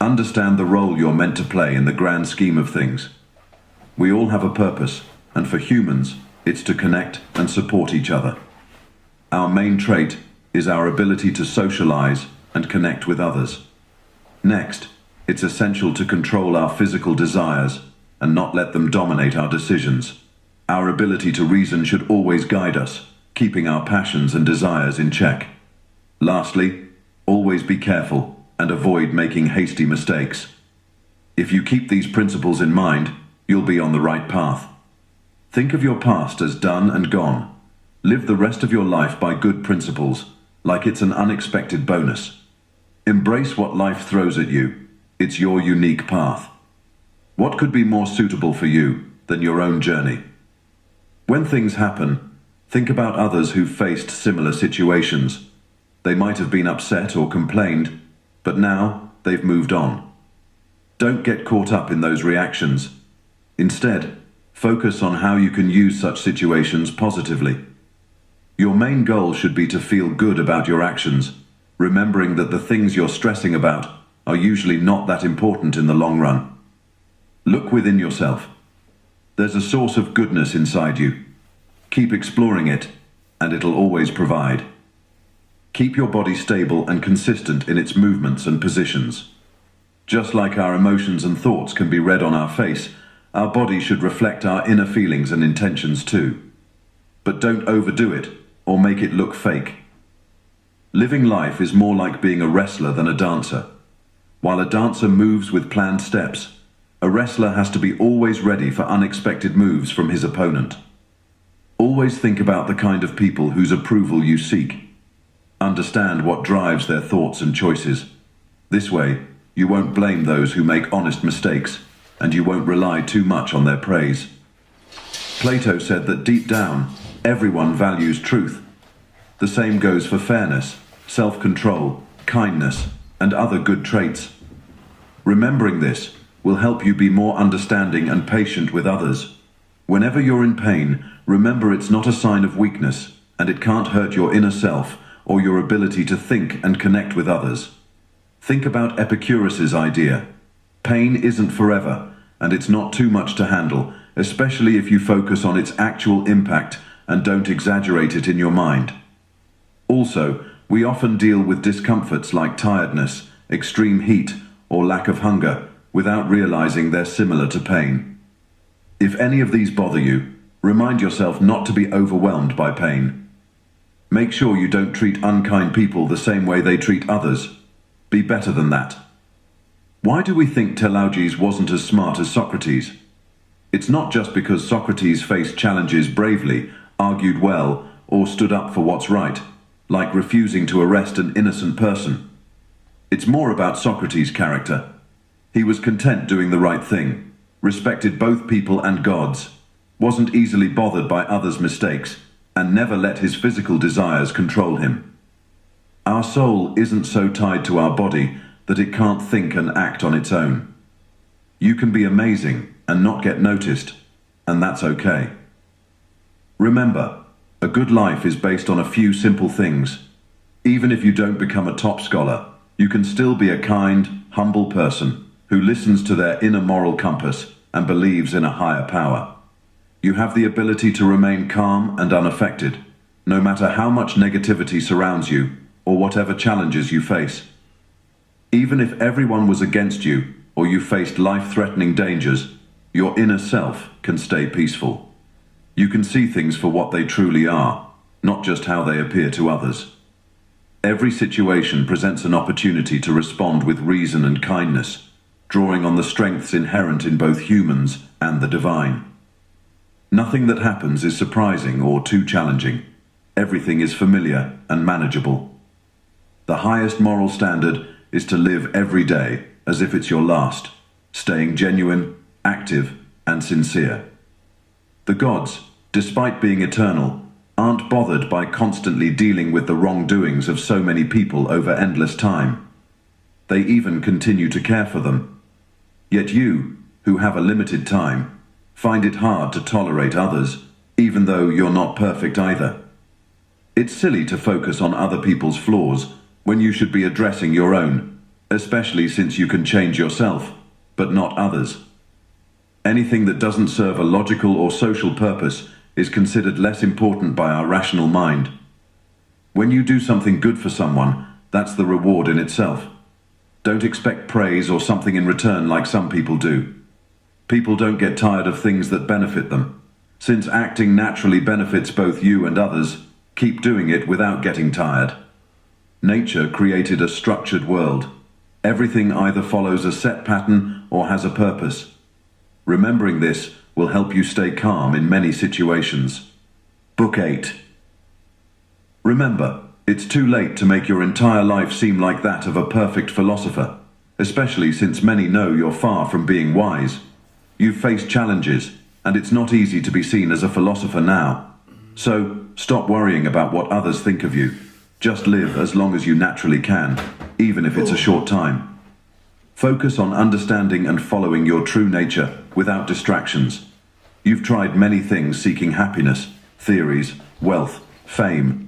Understand the role you're meant to play in the grand scheme of things. We all have a purpose, and for humans, it's to connect and support each other. Our main trait is our ability to socialize and connect with others. Next, it's essential to control our physical desires and not let them dominate our decisions. Our ability to reason should always guide us, keeping our passions and desires in check. Lastly, always be careful and avoid making hasty mistakes. If you keep these principles in mind, you'll be on the right path. Think of your past as done and gone. Live the rest of your life by good principles, like it's an unexpected bonus. Embrace what life throws at you. It's your unique path. What could be more suitable for you than your own journey? When things happen, think about others who've faced similar situations. They might have been upset or complained, but now they've moved on. Don't get caught up in those reactions. Instead, focus on how you can use such situations positively. Your main goal should be to feel good about your actions, remembering that the things you're stressing about are usually not that important in the long run. Look within yourself. There's a source of goodness inside you. Keep exploring it, and it'll always provide. Keep your body stable and consistent in its movements and positions. Just like our emotions and thoughts can be read on our face, our body should reflect our inner feelings and intentions too. But don't overdo it or make it look fake. Living life is more like being a wrestler than a dancer. While a dancer moves with planned steps, a wrestler has to be always ready for unexpected moves from his opponent. Always think about the kind of people whose approval you seek. Understand what drives their thoughts and choices. This way, you won't blame those who make honest mistakes, and you won't rely too much on their praise. Plato said that deep down, everyone values truth. The same goes for fairness, self-control, kindness, and other good traits. Remembering this will help you be more understanding and patient with others. Whenever you're in pain, remember it's not a sign of weakness, and it can't hurt your inner self or your ability to think and connect with others. Think about Epicurus's idea. Pain isn't forever, and it's not too much to handle, especially if you focus on its actual impact and don't exaggerate it in your mind. Also, we often deal with discomforts like tiredness, extreme heat, or lack of hunger without realizing they're similar to pain. If any of these bother you, remind yourself not to be overwhelmed by pain. Make sure you don't treat unkind people the same way they treat others. Be better than that. Why do we think Telauges wasn't as smart as Socrates? It's not just because Socrates faced challenges bravely, argued well, or stood up for what's right, like refusing to arrest an innocent person. It's more about Socrates' character. He was content doing the right thing, respected both people and gods, wasn't easily bothered by others' mistakes, and never let his physical desires control him. Our soul isn't so tied to our body that it can't think and act on its own. You can be amazing and not get noticed, and that's okay. Remember, a good life is based on a few simple things. Even if you don't become a top scholar, you can still be a kind, humble person who listens to their inner moral compass and believes in a higher power. You have the ability to remain calm and unaffected, no matter how much negativity surrounds you or whatever challenges you face. Even if everyone was against you or you faced life-threatening dangers, your inner self can stay peaceful. You can see things for what they truly are, not just how they appear to others. Every situation presents an opportunity to respond with reason and kindness, drawing on the strengths inherent in both humans and the divine. Nothing that happens is surprising or too challenging. Everything is familiar and manageable. The highest moral standard is to live every day as if it's your last, staying genuine, active, and sincere. The gods, despite being eternal, aren't bothered by constantly dealing with the wrongdoings of so many people over endless time. They even continue to care for them. Yet you, who have a limited time, find it hard to tolerate others, even though you're not perfect either. It's silly to focus on other people's flaws when you should be addressing your own. especially since you can change yourself, but not others. Anything that doesn't serve a logical or social purpose is considered less important by our rational mind. When you do something good for someone, that's the reward in itself. Don't expect praise or something in return like some people do. People don't get tired of things that benefit them. Since acting naturally benefits both you and others, keep doing it without getting tired. Nature created a structured world. Everything either follows a set pattern or has a purpose. Remembering this will help you stay calm in many situations. Book 8. Remember, it's too late to make your entire life seem like that of a perfect philosopher, especially since many know you're far from being wise. You've faced challenges, and it's not easy to be seen as a philosopher now. So, stop worrying about what others think of you. Just live as long as you naturally can, even if it's a short time. Focus on understanding and following your true nature without distractions. You've tried many things seeking happiness, theories, wealth, fame,